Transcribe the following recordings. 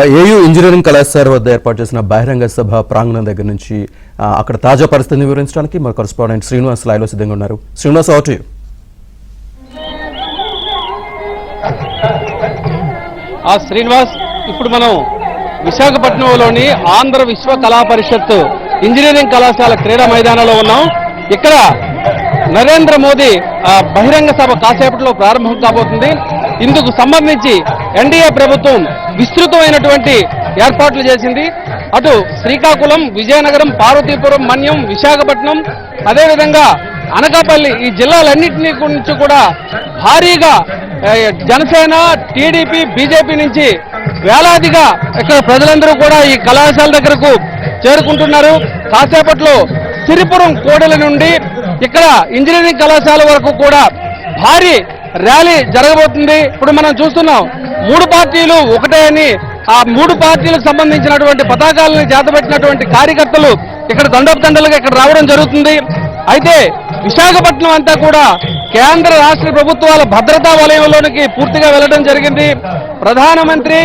AU engineering కళాశాల వద్ద ఏర్పాటు చేసిన బహిరంగ సభ ప్రాంగణం దగ్గర నుంచి అక్కడ తాజా పరిస్థితిని వివరించడానికి మా కరెస్పాండెంట్ శ్రీనివాస్ లైవ్లో సిద్ధంగా ఉన్నారు. Srinivas, over to you. Srinivas, ఇప్పుడు మనం విశాఖపట్నంలోని ఆంధ్ర విశ్వ కళా పరిషత్ ఇంజనీరింగ్ కళాశాల క్రీడా మైదానంలో ఉన్నాం. ఇక్కడ నరేంద్ర మోదీ బహిరంగ సభ కాసేపట్లో ప్రారంభం కాబోతుంది. ఇందుకు సంబంధించి ఎన్డీఏ ప్రభుత్వం విస్తృతమైనటువంటి ఏర్పాట్లు చేసింది. అటు శ్రీకాకుళం, విజయనగరం, పార్వతీపురం, మన్యం, విశాఖపట్నం, అదేవిధంగా అనకాపల్లి, ఈ జిల్లాలన్నింటినీ నుంచి కూడా భారీగా జనసేన, టీడీపీ, బీజేపీ నుంచి వేలాదిగా ఇక్కడ ప్రజలందరూ కూడా ఈ కళాశాల దగ్గరకు చేరుకుంటున్నారు. కాసేపట్లో సిరిపురం కోడెల నుండి ఇక్కడ ఇంజనీరింగ్ కళాశాల వరకు కూడా భారీ ర్యాలీ జరగబోతుంది. ఇప్పుడు మనం చూస్తున్నాం, మూడు పార్టీలు ఒకటే అని ఆ మూడు పార్టీలకు సంబంధించినటువంటి పతాకాలను చేతబెట్టినటువంటి కార్యకర్తలు ఇక్కడ దండోపదండలుగా ఇక్కడ రావడం జరుగుతుంది. అయితే విశాఖపట్నం అంతా కూడా కేంద్ర రాష్ట్ర ప్రభుత్వాల భద్రతా వలయంలోనికి పూర్తిగా వెళ్లడం జరిగింది. ప్రధానమంత్రి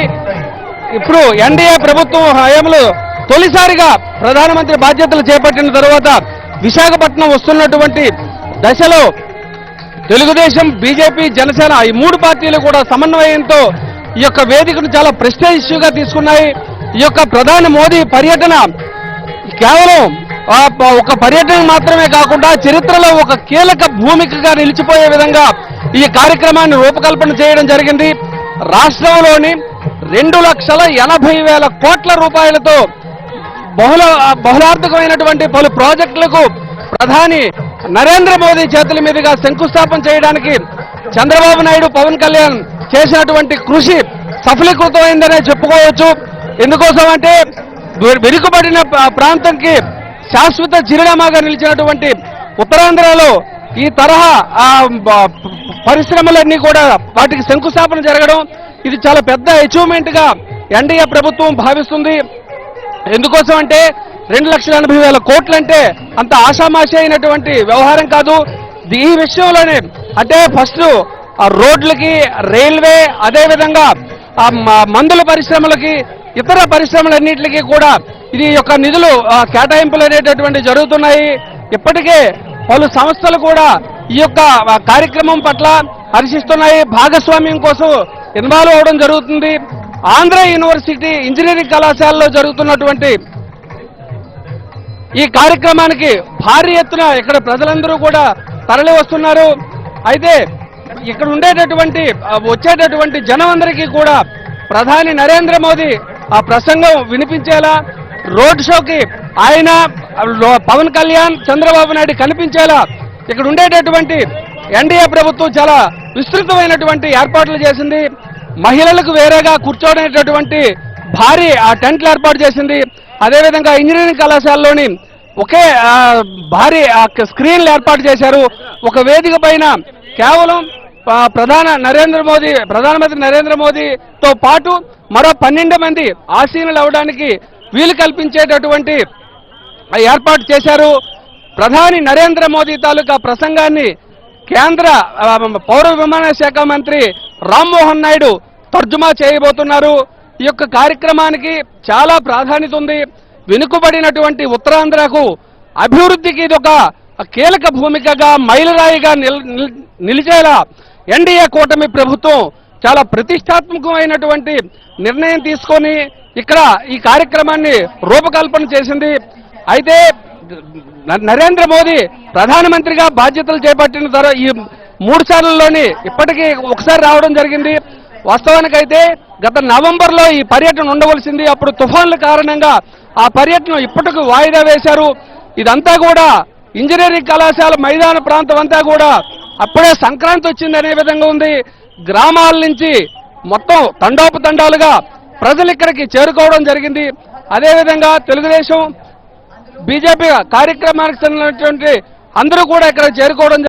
ఇప్పుడు ఎన్డీఏ ప్రభుత్వం హయాంలో తొలిసారిగా ప్రధానమంత్రి బాధ్యతలు చేపట్టిన తర్వాత విశాఖపట్నం వస్తున్నటువంటి దశలో తెలుగుదేశం, బీజేపీ, జనసేన ఈ మూడు పార్టీలు కూడా సమన్వయంతో ఈ యొక్క వేదికను చాలా ప్రెస్టేజ్ ఇష్యూగా తీసుకున్నాయి. ఈ యొక్క ప్రధాని మోదీ పర్యటన కేవలం ఒక పర్యటన మాత్రమే కాకుండా చరిత్రలో ఒక కీలక భూమికగా నిలిచిపోయే విధంగా ఈ కార్యక్రమాన్ని రూపకల్పన చేయడం జరిగింది. రాష్ట్రంలోని 2,80,000 కోట్ల రూపాయలతో బహుళార్థకమైనటువంటి పలు ప్రాజెక్టులకు ప్రధాని నరేంద్ర మోదీ చేతుల మీదుగా శంకుస్థాపన చేయడానికి చంద్రబాబు నాయుడు, పవన్ కళ్యాణ్ చేసినటువంటి కృషి సఫలీకృతమైందనే చెప్పుకోవచ్చు. ఎందుకోసం అంటే వెనుకబడిన ప్రాంతంకి శాశ్వత చిరునామాగా నిలిచినటువంటి ఉత్తరాంధ్రలో ఈ తరహా పరిశ్రమలన్నీ కూడా వాటికి శంకుస్థాపన జరగడం ఇది చాలా పెద్ద అచీవ్మెంట్ గా ఎన్డీఏ ప్రభుత్వం భావిస్తుంది. ఎందుకోసం అంటే 2,80,000 కోట్లంటే అంత ఆషామాషి అయినటువంటి వ్యవహారం కాదు. ఈ విషయంలోనే అంటే ఫస్ట్ రోడ్లకి, రైల్వే, అదేవిధంగా మందుల పరిశ్రమలకి, ఇతర పరిశ్రమలన్నింటికి కూడా ఇది యొక్క నిధులు కేటాయింపులు అనేటటువంటి జరుగుతున్నాయి. ఇప్పటికే పలు సంస్థలు కూడా ఈ యొక్క కార్యక్రమం పట్ల హర్షిస్తున్నాయి, భాగస్వామ్యం కోసం ఇన్వాల్వ్ అవడం జరుగుతుంది. ఆంధ్ర యూనివర్సిటీ ఇంజనీరింగ్ కళాశాలలో జరుగుతున్నటువంటి ఈ కార్యక్రమానికి భారీ ఎత్తున ఇక్కడ ప్రజలందరూ కూడా తరలి వస్తున్నారు. అయితే ఇక్కడ వచ్చేటటువంటి జనం అందరికీ కూడా ప్రధాని నరేంద్ర మోదీ ఆ ప్రసంగం వినిపించేలా, రోడ్ షోకి ఆయన, పవన్ కళ్యాణ్, చంద్రబాబు నాయుడు కనిపించేలా ఇక్కడ ఉండేటటువంటి ఎన్డీఏ ప్రభుత్వం చాలా విస్తృతమైనటువంటి ఏర్పాట్లు చేసింది. మహిళలకు వేరేగా కూర్చోనేటటువంటి భారీ టెంట్లు ఏర్పాటు చేసింది. అదేవిధంగా ఇంజనీరింగ్ కళాశాలలోని ఒకే భారీ స్క్రీన్లు ఏర్పాటు చేశారు. ఒక వేదిక పైన కేవలం ప్రధానమంత్రి నరేంద్ర మోదీతో పాటు మరో 12 మంది ఆసీనులు అవడానికి వీలు కల్పించేటటువంటి ఏర్పాటు చేశారు. ప్రధాని నరేంద్ర మోదీ తాలూకా ప్రసంగాన్ని కేంద్ర పౌర విమానయాన శాఖ మంత్రి రామ్మోహన్ నాయుడు తర్జుమా చేయబోతున్నారు. ఈ యొక్క కార్యక్రమానికి చాలా ప్రాధాన్యత ఉంది. వెనుకబడినటువంటి ఉత్తరాంధ్రకు అభివృద్ధికి ఇది ఒక కీలక భూమికగా, మైలురాయిగా నిలిచేలా ఎన్డీఏ కూటమి ప్రభుత్వం చాలా ప్రతిష్టాత్మకమైనటువంటి నిర్ణయం తీసుకొని ఇక్కడ ఈ కార్యక్రమాన్ని రూపకల్పన చేసింది. అయితే నరేంద్ర మోదీ ప్రధానమంత్రిగా బాధ్యతలు చేపట్టిన తర్వాత ఈ 3 సార్లలోని ఇప్పటికీ ఒకసారి రావడం జరిగింది. వాస్తవానికైతే గత నవంబర్లో ఈ పర్యటన ఉండవలసింది. అప్పుడు తుఫాన్ల కారణంగా ఆ పర్యటన ఇప్పటికి వాయిదా వేశారు. ఇదంతా కూడా ఇంజనీరింగ్ కళాశాల మైదాన ప్రాంతం అంతా కూడా అప్పుడే సంక్రాంతి వచ్చిందనే విధంగా ఉంది. గ్రామాల నుంచి మొత్తం తండోపతండాలుగా ప్రజలు ఇక్కడికి చేరుకోవడం జరిగింది. అదేవిధంగా తెలుగుదేశం, బీజేపీ కార్యక్రమానికి చెందినటువంటి అందరూ కూడా ఇక్కడ చేరుకోవడం